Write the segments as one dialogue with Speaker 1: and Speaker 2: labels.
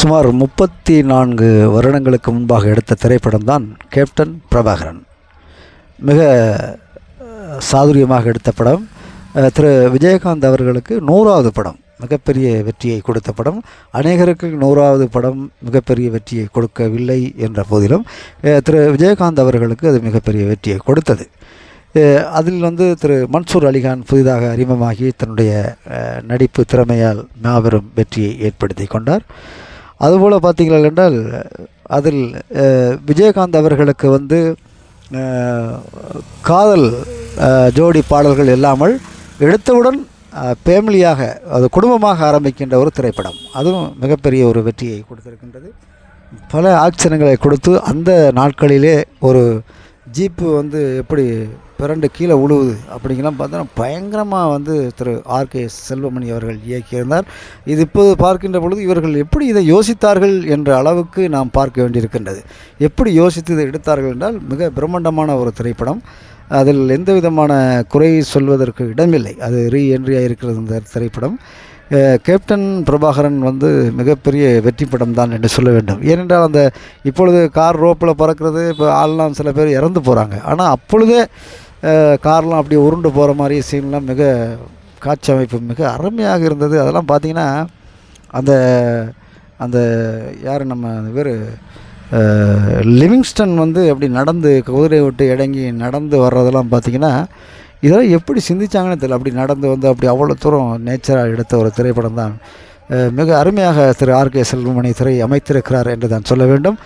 Speaker 1: சுமார் 34 வருடங்களுக்கு முன்பாக எடுத்த திரைப்படம் தான் கேப்டன் பிரபாகரன். மிக சாதுரியமாக எடுத்த படம். திரு விஜயகாந்த் அவர்களுக்கு 100வது படம், மிகப்பெரிய வெற்றியை கொடுத்த படம். அநேகருக்கு 100வது படம் மிகப்பெரிய வெற்றியை கொடுக்கவில்லை என்ற போதிலும் திரு விஜயகாந்த் அவர்களுக்கு அது மிகப்பெரிய வெற்றியை கொடுத்தது. அதில் திரு மன்சூர் அலிகான் புதிதாக அறிமுகமாகி தன்னுடைய நடிப்பு திறமையால் மாபெரும் வெற்றியை ஏற்படுத்தி கொண்டார். அதுபோல் பார்த்தீர்கள் என்றால் அதில் விஜயகாந்த் அவர்களுக்கு காதல் ஜோடி பாடல்கள் இல்லாமல் எடுத்தவுடன் ஃபேமிலியாக, அது குடும்பமாக ஆரம்பிக்கின்ற ஒரு திரைப்படம். அதுவும் மிகப்பெரிய ஒரு வெற்றியை கொடுத்திருக்கின்றது. பல ஆக்ஷன்களை கொடுத்து அந்த நாட்களிலே ஒரு ஜீப்பு எப்படி பிறண்டு கீழே உழுவுது அப்படிங்கலாம் பார்த்தோன்னா பயங்கரமாக திரு ஆர்கே செல்வமணி அவர்கள் இயக்கியிருந்தார். இது இப்போது பார்க்கின்ற பொழுது இவர்கள் எப்படி இதை யோசித்தார்கள் என்ற அளவுக்கு நாம் பார்க்க வேண்டியிருக்கின்றது. எப்படி யோசித்து இதை எடுத்தார்கள் என்றால் மிக பிரம்மாண்டமான ஒரு திரைப்படம். அதில் எந்த விதமான குறை சொல்வதற்கு இடமில்லை. அது ரீஎன்ட்ரியாக இருக்கிறது இந்த திரைப்படம். கேப்டன் பிரபாகரன் மிகப்பெரிய வெற்றி படம் தான் என்று சொல்ல வேண்டும். ஏனென்றால் இப்பொழுது கார் ரோப்பில் பறக்கிறது, இப்போ ஆள்லாம் சில பேர் இறந்து போகிறாங்க. ஆனால் அப்பொழுதே கார்லாம் அப்படி உருண்டு போகிற மாதிரி சீன்லாம் காட்சி அமைப்பு மிக அருமையாக இருந்தது. அதெல்லாம் பார்த்திங்கன்னா அந்த யார் நம்ம பேர் லிவிங்ஸ்டன் அப்படி நடந்து குதிரை விட்டு இறங்கி நடந்து வர்றதெல்லாம் பார்த்திங்கன்னா இதெல்லாம் எப்படி சிந்திச்சாங்கன்னு தெரியல. அப்படி நடந்து அப்படி அவ்வளோ தூரம் நேச்சராக எடுத்த ஒரு திரைப்படம் தான். மிக அருமையாக திரு ஆர்கே செல்வமணி திரை அமைத்திருக்கிறார் என்று தான் சொல்ல வேண்டும்.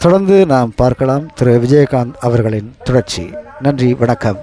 Speaker 1: தொடர்ந்து நாம் பார்க்கலாம் திரு விஜயகாந்த் அவர்களின் தொடர்ச்சி. நன்றி, வணக்கம்.